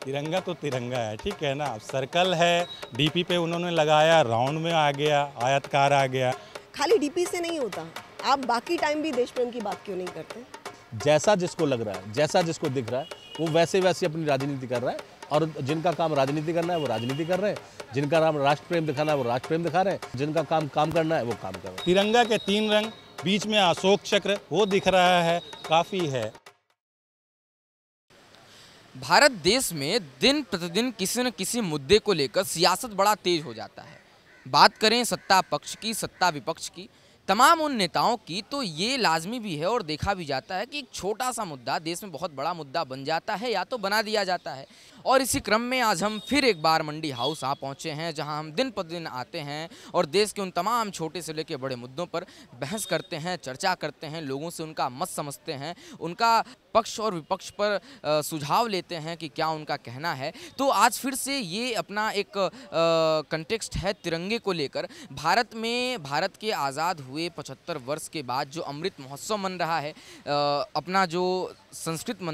तिरंगा तो तिरंगा है, ठीक है ना। अब सर्कल है, डीपी पे उन्होंने लगाया, राउंड में आ गया, आयतकार आ गया। खाली डीपी से नहीं होता, आप बाकी टाइम भी देश प्रेम की बात क्यों नहीं करते? जैसा जिसको लग रहा है, जैसा जिसको दिख रहा है, वो वैसे वैसे अपनी राजनीति कर रहा है। और जिनका काम राजनीति करना है वो राजनीति कर रहे हैं, जिनका काम राष्ट्र प्रेम दिखाना है वो राष्ट्र प्रेम दिखा रहे हैं, जिनका काम करना है वो काम कर रहे हैं। तिरंगा के 3 रंग, बीच में अशोक चक्र वो दिख रहा है, काफ़ी है। भारत देश में दिन प्रतिदिन किसी न किसी मुद्दे को लेकर सियासत बड़ा तेज हो जाता है। बात करें सत्ता पक्ष की, सत्ता विपक्ष की, तमाम उन नेताओं की, तो ये लाजमी भी है और देखा भी जाता है कि एक छोटा सा मुद्दा देश में बहुत बड़ा मुद्दा बन जाता है या तो बना दिया जाता है। और इसी क्रम में आज हम फिर एक बार मंडी हाउस आ पहुँचे हैं, जहां हम दिन प्रतिदिन आते हैं और देश के उन तमाम छोटे से लेकर बड़े मुद्दों पर बहस करते हैं, चर्चा करते हैं, लोगों से उनका मत समझते हैं, उनका पक्ष और विपक्ष पर सुझाव लेते हैं कि क्या उनका कहना है। तो आज फिर से ये अपना एक कंटेक्स्ट है तिरंगे को लेकर। भारत के आज़ाद हुए 75 वर्ष के बाद जो अमृत महोत्सव मन रहा है, अपना जो संस्कृति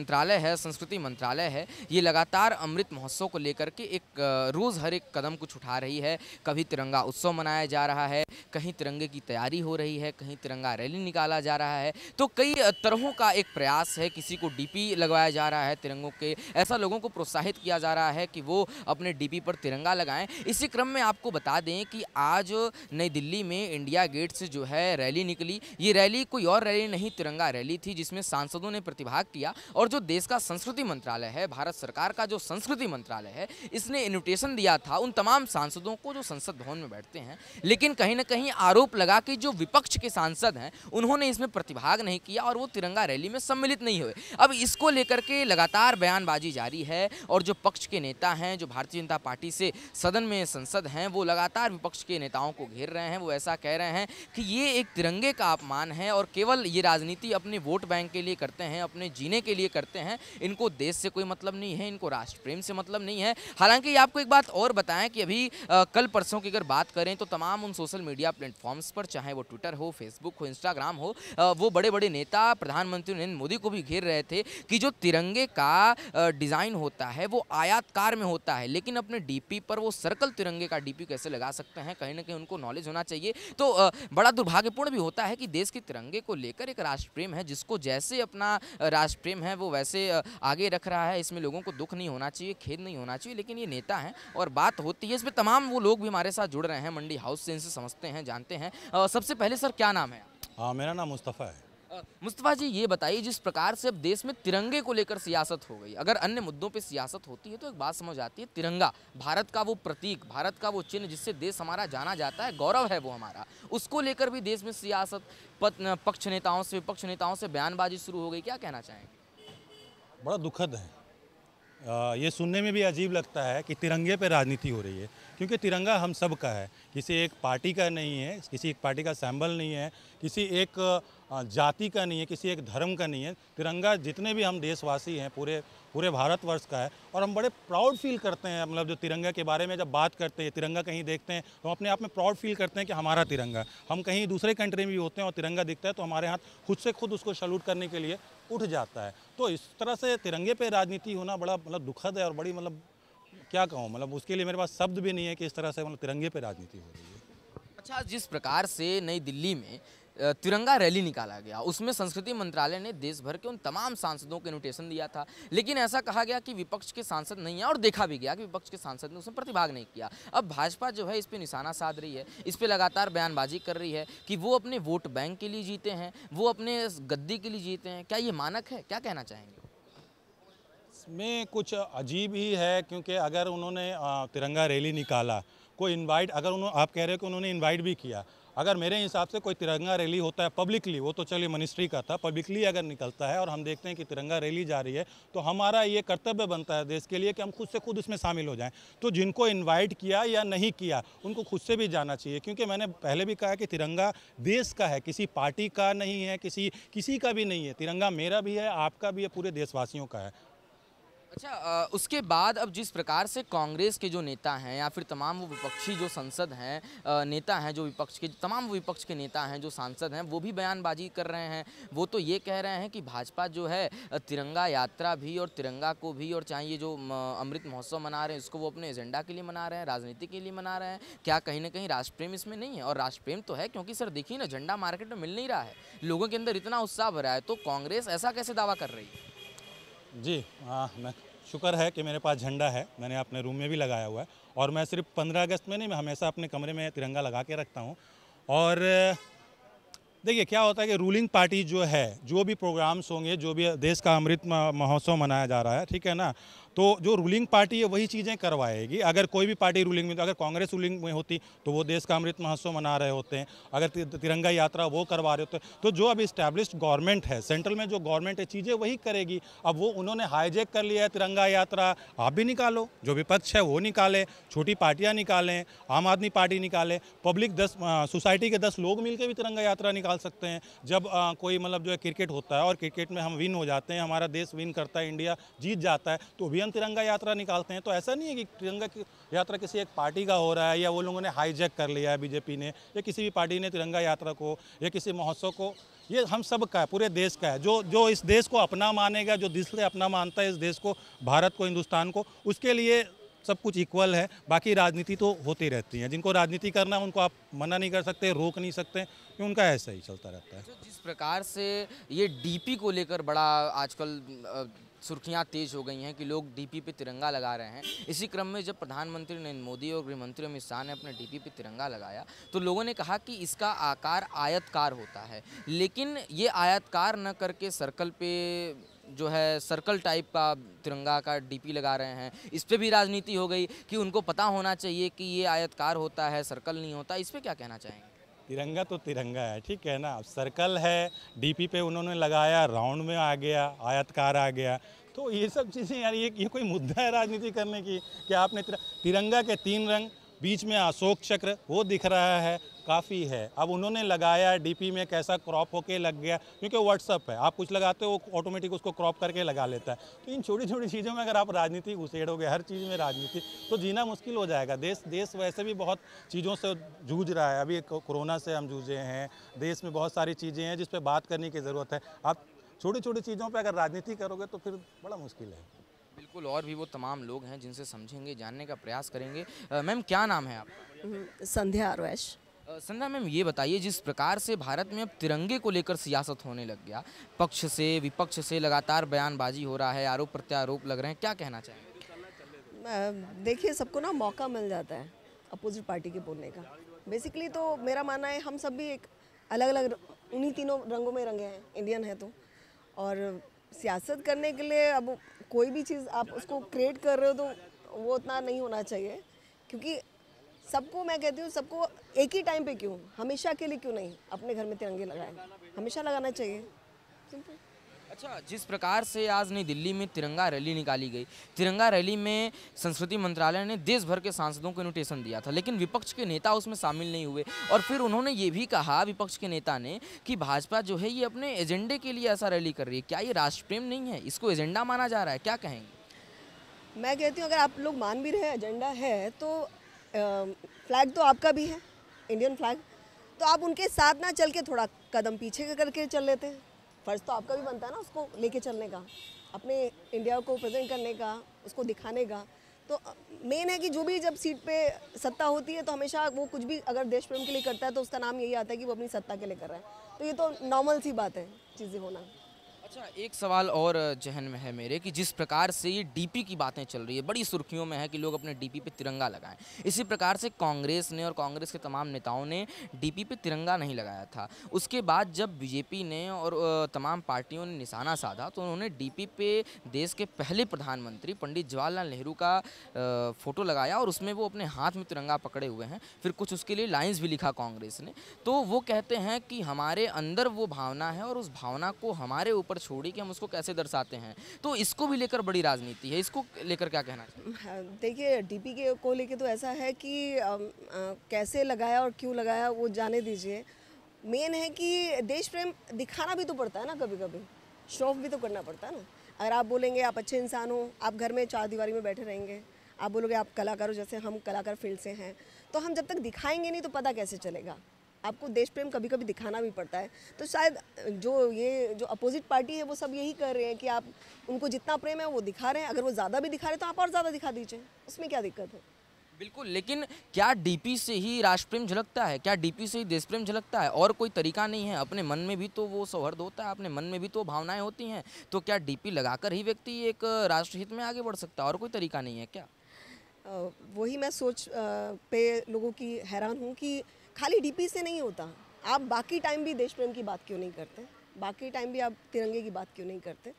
मंत्रालय है, ये लगातार अमृत महोत्सव को लेकर के एक रोज़ हर एक कदम कुछ उठा रही है। कभी तिरंगा उत्सव मनाया जा रहा है, कहीं तिरंगे की तैयारी हो रही है, कहीं तिरंगा रैली निकाला जा रहा है। तो कई तरहों का एक प्रयास है, किसी को डीपी लगवाया जा रहा है तिरंगों के, ऐसा लोगों को प्रोत्साहित किया जा रहा है कि वो अपने डीपी पर तिरंगा लगाएं। इसी क्रम में आपको बता दें कि आज नई दिल्ली में इंडिया गेट से जो है रैली निकली। ये रैली कोई और रैली नहीं, तिरंगा रैली थी, जिसमें सांसदों ने प्रतिभाग किया। और जो देश का संस्कृति मंत्रालय है, भारत सरकार का जो संस्कृति मंत्रालय है, इसने इन्विटेशन दिया था उन तमाम सांसदों को जो संसद भवन में बैठते हैं। लेकिन कहीं ना कहीं आरोप लगा कि जो विपक्ष के सांसद हैं उन्होंने इसमें प्रतिभाग नहीं किया और वो तिरंगा रैली में सम्मिलित नहीं हुए। अब इसको लेकर के लगातार बयानबाजी जारी है और जो पक्ष के नेता हैं, जो भारतीय जनता पार्टी से सदन में संसद हैं, वो लगातार विपक्ष के नेताओं को घेर रहे हैं। वो ऐसा कह रहे हैं कि ये एक तिरंगे का अपमान है और केवल ये राजनीति अपने वोट बैंक के लिए करते हैं, अपने जीने के लिए करते हैं। इनको देश से कोई मतलब नहीं है, इनको राष्ट्र प्रेम से मतलब नहीं है। हालांकि आपको एक बात और बताएं कि अभी कल परसों की अगर बात करें तो तमाम उन सोशल मीडिया प्लेटफॉर्म्स पर, चाहे वो ट्विटर हो, फेसबुक हो, इंस्टाग्राम हो, वो बड़े बड़े नेता प्रधानमंत्री नरेंद्र मोदी को भी घेर रहे थे कि जो तिरंगे का डिज़ाइन होता है वो आयताकार में होता है, लेकिन अपने डीपी पर वो सर्कल तिरंगे का डीपी कैसे लगा सकते हैं। कहीं ना कहीं उनको नॉलेज होना चाहिए। तो बड़ा दुर्भाग्यपूर्ण भी होता है कि देश के तिरंगे को लेकर एक राष्ट्र प्रेम है, जिसको जैसे अपना राष्ट्र प्रेम है वो वैसे आगे रख रहा है। इसमें लोगों को दुख नहीं होना चाहिए, खेद नहीं होना चाहिए, लेकिन ये नेता हैं और बात होती है इसमें। तमाम वो लोग भी हमारे साथ जुड़ रहे हैं मंडी हाउस से, इनसे समझते हैं, जानते हैं। सबसे पहले सर, क्या नाम है? हाँ, मेरा नाम मुस्तफ़ा है। मुस्तफ़ा जी, ये बताइए, जिस प्रकार से अब देश में तिरंगे को लेकर सियासत हो गई, अगर अन्य मुद्दों पे सियासत होती है तो एक बात समझ आती है, तिरंगा भारत का वो प्रतीक, भारत का वो चिन्ह जिससे देश हमारा जाना जाता है, गौरव है वो हमारा, उसको लेकर भी देश में सियासत, पक्ष नेताओं से विपक्ष नेताओं से बयानबाजी शुरू हो गई। क्या कहना चाहेंगे? बड़ा दुखद है। ये सुनने में भी अजीब लगता है कि तिरंगे पे राजनीति हो रही है, क्योंकि तिरंगा हम सब का है, किसी एक पार्टी का नहीं है, किसी एक पार्टी का सिंबल नहीं है, किसी एक जाति का नहीं है, किसी एक धर्म का नहीं है। तिरंगा जितने भी हम देशवासी हैं पूरे भारतवर्ष का है और हम बड़े प्राउड फील करते हैं। मतलब जो तिरंगा के बारे में जब बात करते हैं, तिरंगा कहीं देखते हैं तो हम अपने आप में प्राउड फील करते हैं कि हमारा तिरंगा। हम कहीं दूसरे कंट्री में भी होते हैं और तिरंगा दिखता है तो हमारे हाथ खुद से खुद उसको सैल्यूट करने के लिए उठ जाता है। तो इस तरह से तिरंगे पे राजनीति होना बड़ा मतलब दुखद है और बड़ी मतलब क्या कहूँ, मतलब उसके लिए मेरे पास शब्द भी नहीं है कि इस तरह से मतलब तिरंगे पे राजनीति हो रही है। अच्छा, जिस प्रकार से नई दिल्ली में तिरंगा रैली निकाला गया, उसमें संस्कृति मंत्रालय ने देश भर के उन तमाम सांसदों को इन्विटेशन दिया था, लेकिन ऐसा कहा गया कि विपक्ष के सांसद नहीं है और देखा भी गया कि विपक्ष के सांसद ने उसमें प्रतिभाग नहीं किया। अब भाजपा जो है इस पे निशाना साध रही है, इस पे लगातार बयानबाजी कर रही है कि वो अपने वोट बैंक के लिए जीते हैं, वो अपने गद्दी के लिए जीते हैं। क्या ये मानक है? क्या कहना चाहेंगे? इसमें कुछ अजीब ही है, क्योंकि अगर उन्होंने तिरंगा रैली निकाला, कोई इनवाइट, अगर उन्होंने, आप कह रहे हो कि उन्होंने इनवाइट भी किया, अगर मेरे हिसाब से कोई तिरंगा रैली होता है पब्लिकली, वो तो चलिए मिनिस्ट्री का था, पब्लिकली अगर निकलता है और हम देखते हैं कि तिरंगा रैली जा रही है, तो हमारा ये कर्तव्य बनता है देश के लिए कि हम खुद से खुद इसमें शामिल हो जाएं। तो जिनको इनवाइट किया या नहीं किया उनको खुद से भी जाना चाहिए, क्योंकि मैंने पहले भी कहा कि तिरंगा देश का है, किसी पार्टी का नहीं है, किसी का भी नहीं है। तिरंगा मेरा भी है, आपका भी है, पूरे देशवासियों का है। अच्छा उसके बाद अब जिस प्रकार से कांग्रेस के जो नेता हैं या फिर तमाम वो विपक्षी जो संसद हैं नेता हैं, जो विपक्ष के तमाम वो विपक्ष के नेता हैं, जो सांसद हैं, वो भी बयानबाजी कर रहे हैं। वो तो ये कह रहे हैं कि भाजपा जो है तिरंगा यात्रा भी और तिरंगा को भी, और चाहे ये जो अमृत महोत्सव मना रहे हैं इसको वो अपने एजेंडा के लिए मना रहे हैं, राजनीति के लिए मना रहे हैं। क्या कहीं ना कहीं राष्ट्र प्रेम इसमें नहीं है? और राष्ट्र प्रेम तो है, क्योंकि सर देखिए ना, झंडा मार्केट में मिल नहीं रहा है, लोगों के अंदर इतना उत्साह भरा है, तो कांग्रेस ऐसा कैसे दावा कर रही है? जी मैं शुक्र है कि मेरे पास झंडा है, मैंने अपने रूम में भी लगाया हुआ है। और मैं सिर्फ 15 अगस्त में नहीं, मैं हमेशा अपने कमरे में तिरंगा लगा के रखता हूँ। और देखिए क्या होता है कि रूलिंग पार्टी जो है, जो भी प्रोग्राम्स होंगे, जो भी देश का अमृत महोत्सव मनाया जा रहा है, ठीक है ना, तो जो रूलिंग पार्टी है वही चीज़ें करवाएगी। अगर कोई भी पार्टी रूलिंग में, तो अगर कांग्रेस रूलिंग में होती तो वो देश का अमृत महोत्सव मना रहे होते हैं, अगर तिरंगा यात्रा वो करवा रहे होते। तो जो अभी इस्टेब्लिश्ड गवर्नमेंट है, सेंट्रल में जो गवर्नमेंट है, चीज़ें वही करेगी। अब वो उन्होंने हाईजैक कर लिया है तिरंगा यात्रा, आप भी निकालो, जो विपक्ष है वो निकाले, छोटी पार्टियाँ निकालें, आम आदमी पार्टी निकाले, पब्लिक 10 सोसाइटी के 10 लोग मिलकर भी तिरंगा यात्रा निकाल सकते हैं। जब कोई मतलब जो है क्रिकेट होता है और क्रिकेट में हम विन हो जाते हैं, हमारा देश विन करता है, इंडिया जीत जाता है, तो भी हम तिरंगा यात्रा निकालते हैं। तो ऐसा नहीं है कि तिरंगा की यात्रा किसी एक पार्टी का हो रहा है या वो लोगों ने हाईजैक कर लिया है, बीजेपी ने या किसी भी पार्टी ने तिरंगा यात्रा को या किसी महोत्सव को। ये हम सब का है, पूरे देश का है। जो इस देश को अपना मानेगा, जो दिल से अपना मानता है इस देश को, भारत को, हिंदुस्तान को, उसके लिए सब कुछ इक्वल है। बाकी राजनीति तो होती रहती है, जिनको राजनीति करना है उनको आप मना नहीं कर सकते, रोक नहीं सकते, कि उनका ऐसा ही चलता रहता है। तो जिस प्रकार से ये डीपी को लेकर बड़ा आजकल सुर्खियां तेज हो गई हैं कि लोग डीपी पे तिरंगा लगा रहे हैं, इसी क्रम में जब प्रधानमंत्री नरेंद्र मोदी और गृहमंत्री अमित शाह ने अपने डीपी पे तिरंगा लगाया तो लोगों ने कहा कि इसका आकार आयतकार होता है, लेकिन ये आयतकार न करके सर्कल पे जो है सर्कल टाइप का तिरंगा का डीपी लगा रहे हैं। इस पे भी राजनीति हो गई कि उनको पता होना चाहिए कि ये आयतकार होता है, सर्कल नहीं होता। इस पे क्या कहना चाहेंगे? तिरंगा तो तिरंगा है, ठीक है ना। सर्कल है, डीपी पे उन्होंने लगाया, राउंड में आ गया, आयतकार आ गया, तो ये सब चीज़ें यार ये कोई मुद्दा है राजनीति करने की? कि आपने तिरंगा के 3 रंग, बीच में अशोक चक्र वो दिख रहा है, काफ़ी है। अब उन्होंने लगाया डीपी में, कैसा क्रॉप होके लग गया, क्योंकि व्हाट्सअप है, आप कुछ लगाते हो वो ऑटोमेटिक उसको क्रॉप करके लगा लेता है। तो इन छोटी छोटी चीज़ों में अगर आप राजनीति घुसेड़ोगे, हर चीज़ में राजनीति, तो जीना मुश्किल हो जाएगा। देश वैसे भी बहुत चीज़ों से जूझ रहा है। अभी कोरोना से हम जूझे हैं, देश में बहुत सारी चीज़ें हैं जिस पर बात करने की ज़रूरत है। आप छोटी छोटी चीज़ों पर अगर राजनीति करोगे तो फिर बड़ा मुश्किल है। बिल्कुल, और भी वो तमाम लोग हैं जिनसे समझेंगे, जानने का प्रयास करेंगे। मैम क्या नाम है आपका? संध्या आरवैश। संध्या मैम ये बताइए, जिस प्रकार से भारत में अब तिरंगे को लेकर सियासत होने लग गया, पक्ष से विपक्ष से लगातार बयानबाजी हो रहा है, आरोप प्रत्यारोप लग रहे हैं, क्या कहना चाहेंगे? देखिए, सबको ना मौका मिल जाता है अपोजिट पार्टी के बोलने का। बेसिकली तो मेरा मानना है हम सब भी एक अलग अलग उन्हीं तीनों रंगों में रंगे हैं, इंडियन है तो। और सियासत करने के लिए अब कोई भी चीज़ आप उसको क्रिएट कर रहे हो तो वो उतना नहीं होना चाहिए, क्योंकि सबको, मैं कहती हूँ सबको एक ही टाइम पे क्यों, हमेशा के लिए क्यों नहीं अपने घर में तिरंगे लगाएं, हमेशा लगाना चाहिए, सिंपल। अच्छा, जिस प्रकार से आज नई दिल्ली में तिरंगा रैली निकाली गई, तिरंगा रैली में संस्कृति मंत्रालय ने देश भर के सांसदों को इन्विटेशन दिया था, लेकिन विपक्ष के नेता उसमें शामिल नहीं हुए। और फिर उन्होंने ये भी कहा, विपक्ष के नेता ने, कि भाजपा जो है ये अपने एजेंडे के लिए ऐसा रैली कर रही है। क्या ये राष्ट्र प्रेम नहीं है? इसको एजेंडा माना जा रहा है, क्या कहेंगे? मैं कहती हूँ अगर आप लोग मान भी रहे हैं एजेंडा है तो फ्लैग तो आपका भी है, इंडियन फ्लैग, तो आप उनके साथ ना चल के थोड़ा कदम पीछे करके चल लेते हैं। फ़र्ज़ तो आपका भी बनता है ना उसको लेके चलने का, अपने इंडिया को प्रेजेंट करने का, उसको दिखाने का। तो मेन है कि जो भी जब सीट पे सत्ता होती है तो हमेशा वो कुछ भी अगर देश प्रेम के लिए करता है तो उसका नाम यही आता है कि वो अपनी सत्ता के लिए कर रहा है। तो ये तो नॉर्मल सी बात है चीज़ें होना। अच्छा, एक सवाल और जहन में है मेरे कि जिस प्रकार से ये डीपी की बातें चल रही है, बड़ी सुर्खियों में है कि लोग अपने डीपी पे तिरंगा लगाएं। इसी प्रकार से कांग्रेस ने और कांग्रेस के तमाम नेताओं ने डीपी पे तिरंगा नहीं लगाया था। उसके बाद जब बीजेपी ने और तमाम पार्टियों ने निशाना साधा तो उन्होंने डीपी पे देश के पहले प्रधानमंत्री पंडित जवाहरलाल नेहरू का फ़ोटो लगाया और उसमें वो अपने हाथ में तिरंगा पकड़े हुए हैं। फिर कुछ उसके लिए लाइन्स भी लिखा कांग्रेस ने। तो वो कहते हैं कि हमारे अंदर वो भावना है और उस भावना को हमारे ऊपर छोड़ी कि हम उसको कैसे दर्शाते हैं। तो इसको भी लेकर बड़ी राजनीति है, इसको लेकर क्या कहना चाहिए? देखिए, डीपी के को लेके तो ऐसा है कि कैसे लगाया और क्यों लगाया वो जाने दीजिए। मेन है कि देश प्रेम दिखाना भी तो पड़ता है ना, कभी कभी शो ऑफ भी तो करना पड़ता है ना। अगर आप बोलेंगे आप अच्छे इंसान हो, आप घर में चार दीवारी में बैठे रहेंगे, आप बोलोगे आप कलाकार हो, जैसे हम कलाकार फील्ड से हैं, तो हम जब तक दिखाएंगे नहीं तो पता कैसे चलेगा। आपको देश प्रेम कभी कभी दिखाना भी पड़ता है। तो शायद जो अपोजिट पार्टी है वो सब यही कर रहे हैं कि आप उनको जितना प्रेम है वो दिखा रहे हैं, अगर वो ज़्यादा भी दिखा रहे हैं तो आप और ज़्यादा दिखा दीजिए, उसमें क्या दिक्कत है। बिल्कुल, लेकिन क्या डीपी से ही राष्ट्र प्रेम झलकता है? क्या डीपी से ही देश प्रेम झलकता है? और कोई तरीका नहीं है? अपने मन में भी तो वो सौहार्द होता है, अपने मन में भी तो भावनाएं होती हैं। तो क्या डीपी लगाकर ही व्यक्ति एक राष्ट्रहित में आगे बढ़ सकता है? और कोई तरीका नहीं है क्या? वही मैं सोच पे लोगों की हैरान हूँ कि खाली डीपी से नहीं होता। आप बाकी टाइम भी देश प्रेम की बात क्यों नहीं करते? बाकी टाइम भी आप तिरंगे की बात क्यों नहीं करते?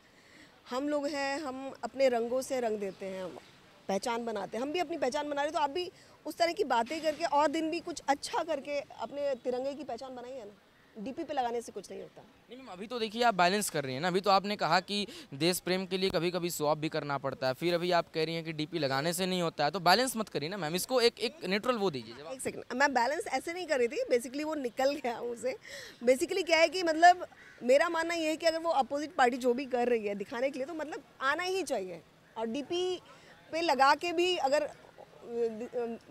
हम लोग हैं, हम अपने रंगों से रंग देते हैं, पहचान बनाते हैं। हम भी अपनी पहचान बना रहे, तो आप भी उस तरह की बातें करके और दिन भी कुछ अच्छा करके अपने तिरंगे की पहचान बनाइए ना। डीपी पे लगाने से कुछ नहीं होता। नहीं मैम, अभी तो देखिए आप बैलेंस कर रही हैं ना। अभी तो आपने कहा कि देश प्रेम के लिए कभी कभी शो ऑफ भी करना पड़ता है, फिर अभी आप कह रही हैं कि डीपी लगाने से नहीं होता है। तो बैलेंस मत करिए ना मैम, इसको एक न्यूट्रल वो दीजिए जवाब। एक सेकंड, मैं बैलेंस ऐसे नहीं कर रही थी, बेसिकली वो निकल गया मुझसे। बेसिकली क्या है कि मतलब मेरा मानना ये है कि अगर वो अपोजिट पार्टी जो भी कर रही है दिखाने के लिए, तो मतलब आना ही चाहिए। और डीपी पे लगा के भी अगर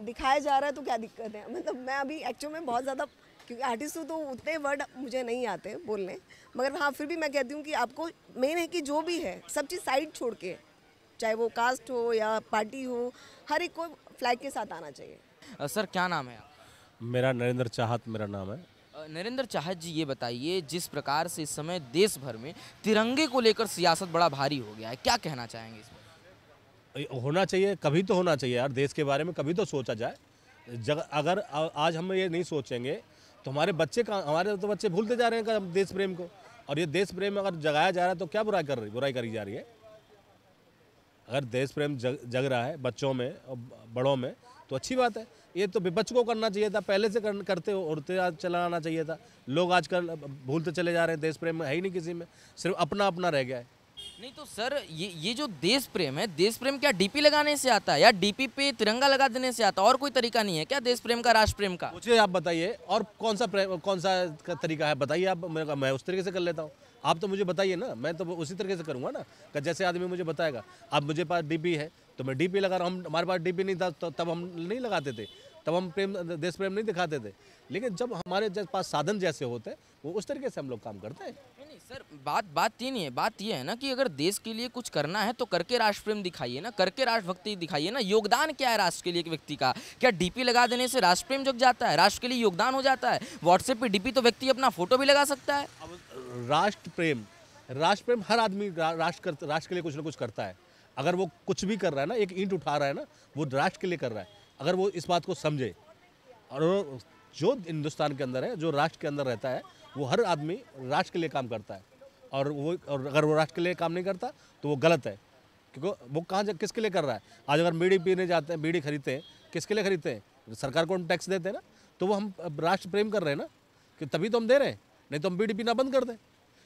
दिखाया जा रहा है तो क्या दिक्कत है? मतलब मैं अभी एक्चुअल में बहुत ज़्यादा, क्योंकि आर्टिस्ट हूँ तो उतने वर्ड मुझे नहीं आते बोलने, मगर हाँ फिर भी मैं कहती हूँ कि आपको मेन है कि जो भी है सब चीज़ साइड छोड़ के, चाहे वो कास्ट हो या पार्टी हो, हर एक को फ्लैग के साथ आना चाहिए। सर क्या नाम है आप? मेरा नरेंद्र चाहत मेरा नाम है। नरेंद्र चाहत जी, ये बताइए जिस प्रकार से इस समय देश भर में तिरंगे को लेकर सियासत बड़ा भारी हो गया है, क्या कहना चाहेंगे इसमें? होना चाहिए, कभी तो होना चाहिए यार, देश के बारे में कभी तो सोचा जाए। अगर आज हम ये नहीं सोचेंगे तो हमारे तो बच्चे भूलते जा रहे हैं देश प्रेम को। और ये देश प्रेम अगर जगाया जा रहा है तो क्या बुराई करी जा रही है? अगर देश प्रेम जग रहा है बच्चों में और बड़ों में तो अच्छी बात है। ये तो विपक्ष को करना चाहिए था, पहले से करते उड़ते चला आना चाहिए था। लोग आजकल भूलते चले जा रहे हैं, देश प्रेम है ही नहीं किसी में, सिर्फ अपना अपना रह गया है। नहीं तो सर, ये जो देश प्रेम है, देश प्रेम क्या डीपी लगाने से आता है या डीपी पे तिरंगा लगा देने से आता है? और कोई तरीका नहीं है क्या देश प्रेम का, राष्ट्र प्रेम का? मुझे आप बताइए और कौन सा तरीका है बताइए आप, मैं उस तरीके से कर लेता हूँ। आप तो मुझे बताइए ना, मैं तो उसी तरीके से करूँगा ना, कि जैसे आदमी मुझे बताएगा। अब मुझे पास डीपी है तो मैं डीपी लगा रहा हूँ, हमारे पास डीपी नहीं था तो तब हम नहीं लगाते थे, तब हम देश प्रेम नहीं दिखाते थे। लेकिन जब हमारे पास साधन जैसे होते हैं वो उस तरीके से हम लोग काम करते हैं। नहीं सर, बात ये नहीं है। बात ये है ना कि अगर देश के लिए कुछ करना है तो करके राष्ट्र प्रेम दिखाइए ना, करके राष्ट्रभक्ति दिखाइए ना। योगदान क्या है राष्ट्र के लिए एक व्यक्ति का? क्या डीपी लगा देने से राष्ट्र प्रेम जग जाता है, राष्ट्र के लिए योगदान हो जाता है? व्हाट्सएप पे डीपी तो व्यक्ति अपना फोटो भी लगा सकता है। अब राष्ट्र प्रेम हर आदमी राष्ट्र के लिए कुछ ना कुछ करता है। अगर वो कुछ भी कर रहा है ना, एक ईंट उठा रहा है ना, वो राष्ट्र के लिए कर रहा है। अगर वो इस बात को समझे, और जो हिंदुस्तान के अंदर है, जो राष्ट्र के अंदर रहता है, वो हर आदमी राष्ट्र के लिए काम करता है। और अगर वो राष्ट्र के लिए काम नहीं करता तो वो गलत है, क्योंकि वो किसके लिए कर रहा है? आज अगर बीड़ी पीने जाते हैं, बीड़ी खरीदते हैं, किसके लिए खरीदते हैं? सरकार को हम टैक्स देते हैं ना, तो वो हम राष्ट्र प्रेम कर रहे हैं ना, कि तभी तो हम दे रहे हैं। नहीं तो हम बीड़ी पीना बंद कर दें,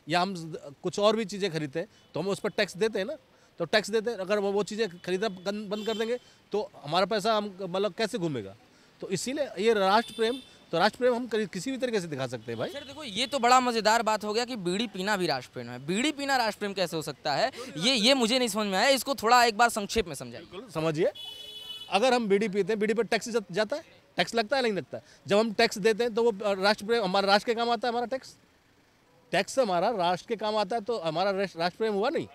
या हम कुछ और भी चीज़ें खरीदते हैं तो हम उस पर टैक्स देते हैं ना, तो टैक्स देते हैं। अगर वो चीज़ें खरीदना बंद कर देंगे तो हमारा पैसा हम मतलब कैसे घूमेगा? तो इसीलिए ये राष्ट्र प्रेम हम किसी भी तरीके से दिखा सकते हैं भाई। सर देखो, ये तो बड़ा मजेदार बात हो गया कि बीड़ी पीना भी राष्ट्र प्रेम है। बीड़ी पीना राष्ट्र प्रेम कैसे हो सकता है? ये मुझे नहीं समझ में आया। इसको थोड़ा एक बार संक्षेप में समझाइए। समझिए, अगर हम बीड़ी पीते हैं, बीड़ी पर टैक्स जाता है, टैक्स लगता है नहीं लगता है? जब हम टैक्स देते हैं तो वो राष्ट्र प्रेम, हमारा राष्ट्र के काम आता है। हमारा टैक्स हमारा राष्ट्र के काम आता है, तो हमारा राष्ट्र प्रेम हुआ नहीं?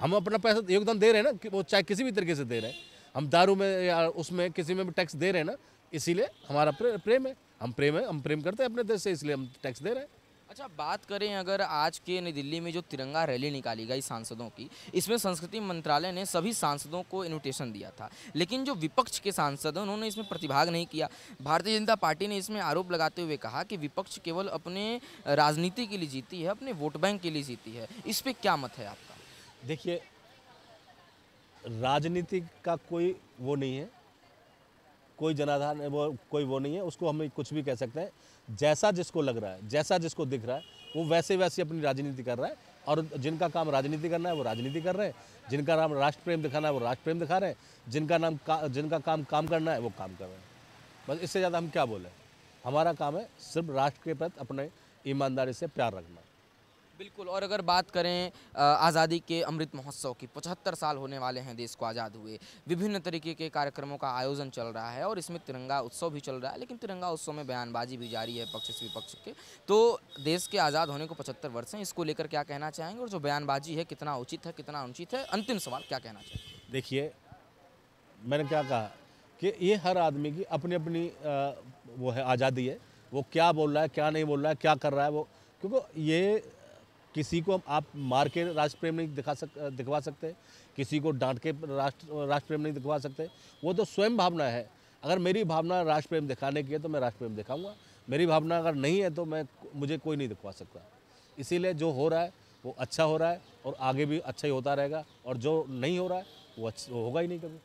हम अपना पैसा योगदान दे रहे हैं ना, वो चाहे किसी भी तरीके से दे रहे हैं। हम दारू में या उसमें किसी में भी टैक्स दे रहे हैं ना, इसीलिए हमारा प्रेम है। हम प्रेम करते हैं अपने देश से, इसलिए हम टैक्स दे रहे हैं। अच्छा, बात करें अगर आज के नई दिल्ली में जो तिरंगा रैली निकाली गई सांसदों की, इसमें संस्कृति मंत्रालय ने सभी सांसदों को इन्विटेशन दिया था, लेकिन जो विपक्ष के सांसद हैं उन्होंने इसमें प्रतिभाग नहीं किया। भारतीय जनता पार्टी ने इसमें आरोप लगाते हुए कहा कि विपक्ष केवल अपने राजनीति के लिए जीती है, अपने वोट बैंक के लिए जीती है। इस पर क्या मत है आपका? देखिए, राजनीति का कोई वो नहीं है, कोई जनाधार कोई वो नहीं है, उसको हम कुछ भी कह सकते हैं। जैसा जिसको लग रहा है, जैसा जिसको दिख रहा है, वो वैसे अपनी राजनीति कर रहा है। और जिनका काम राजनीति करना है वो राजनीति कर रहे हैं, जिनका नाम राष्ट्र प्रेम दिखाना है वो राष्ट्र प्रेम दिखा रहे हैं, जिनका काम करना है वो काम कर रहे हैं। बस इससे ज़्यादा हम क्या बोलें? हमारा काम है सिर्फ राष्ट्र के प्रति अपने ईमानदारी से प्यार रखना। बिल्कुल। और अगर बात करें आज़ादी के अमृत महोत्सव की, 75 साल होने वाले हैं देश को आज़ाद हुए, विभिन्न तरीके के कार्यक्रमों का आयोजन चल रहा है और इसमें तिरंगा उत्सव भी चल रहा है, लेकिन तिरंगा उत्सव में बयानबाजी भी जारी है पक्ष से विपक्ष के। तो देश के आज़ाद होने को 75 वर्ष हैं, इसको लेकर क्या कहना चाहेंगे, और जो बयानबाजी है कितना उचित है कितना अनुचित है? अंतिम सवाल, क्या कहना चाहेंगे? देखिए, मैंने क्या कहा कि ये हर आदमी की अपनी अपनी वो है, आज़ादी है। वो क्या बोल रहा है, क्या नहीं बोल रहा है, क्या कर रहा है वो, क्योंकि ये किसी को आप मार के राष्ट्र प्रेम नहीं दिखवा सकते, किसी को डांट के राष्ट्र प्रेम नहीं दिखवा सकते। वो तो स्वयं भावना है। अगर मेरी भावना राष्ट्र प्रेम दिखाने की है तो मैं राष्ट्र प्रेम दिखाऊंगा, मेरी भावना अगर नहीं है तो मुझे कोई नहीं दिखवा सकता। इसीलिए जो हो रहा है वो अच्छा हो रहा है और आगे भी अच्छा ही होता रहेगा, और जो नहीं हो रहा है वो होगा ही नहीं कभी।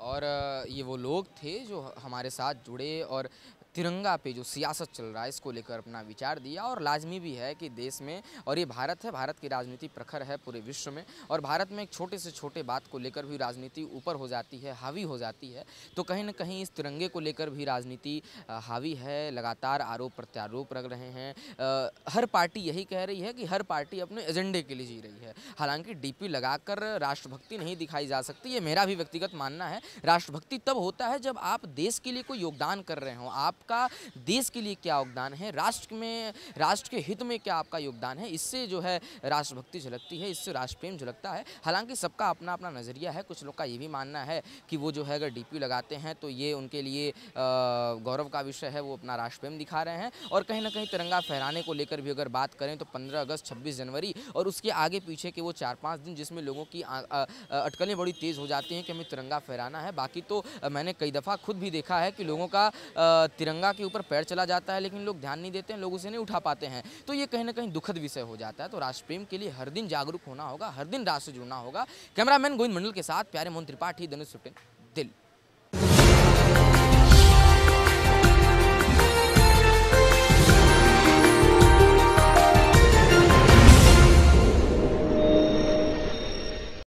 और ये वो लोग थे जो हमारे साथ जुड़े और तिरंगा पे जो सियासत चल रहा है इसको लेकर अपना विचार दिया। और लाजमी भी है कि देश में, और ये भारत है, भारत की राजनीति प्रखर है पूरे विश्व में, और भारत में एक छोटे से छोटे बात को लेकर भी राजनीति ऊपर हो जाती है, हावी हो जाती है। तो कहीं ना कहीं इस तिरंगे को लेकर भी राजनीति हावी है, लगातार आरोप प्रत्यारोप रख रहे हैं। हर पार्टी यही कह रही है कि हर पार्टी अपने एजेंडे के लिए जी रही है। हालांकि डीपी लगाकर राष्ट्रभक्ति नहीं दिखाई जा सकती, ये मेरा भी व्यक्तिगत मानना है। राष्ट्रभक्ति तब होता है जब आप देश के लिए कोई योगदान कर रहे हो, आपका देश के लिए क्या योगदान है, राष्ट्र के हित में क्या आपका योगदान है, इससे जो है राष्ट्रभक्ति झलकती है, इससे राष्ट्र प्रेम झलकता है। हालांकि सबका अपना अपना नज़रिया है। कुछ लोग का ये भी मानना है कि वो जो है अगर डीपी लगाते हैं तो ये उनके लिए गौरव का विषय है, वो अपना राष्ट्र प्रेम दिखा रहे हैं। और कहीं ना कहीं तिरंगा फहराने को लेकर भी अगर बात करें तो 15 अगस्त, 26 जनवरी और उसके आगे पीछे के वो 4-5 दिन जिसमें लोगों की अटकलें बड़ी तेज़ हो जाती हैं कि हमें तिरंगा फहराना है। बाकी तो मैंने कई दफ़ा खुद भी देखा है कि लोगों का तिरंगा के ऊपर पैर चला जाता है, लेकिन लोग ध्यान नहीं देते हैं, लोग उसे नहीं उठा पाते हैं। तो ये कहीं ना कहीं दुखद विषय हो जाता है। तो राष्ट्र प्रेम के लिए हर दिन जागरूक होना होगा, हर दिन राष्ट्र से जुड़ना होगा। कैमरामैन गोविंद मंडल के साथ प्यारे मोहन त्रिपाठी, धनुष 15, दिल्ली।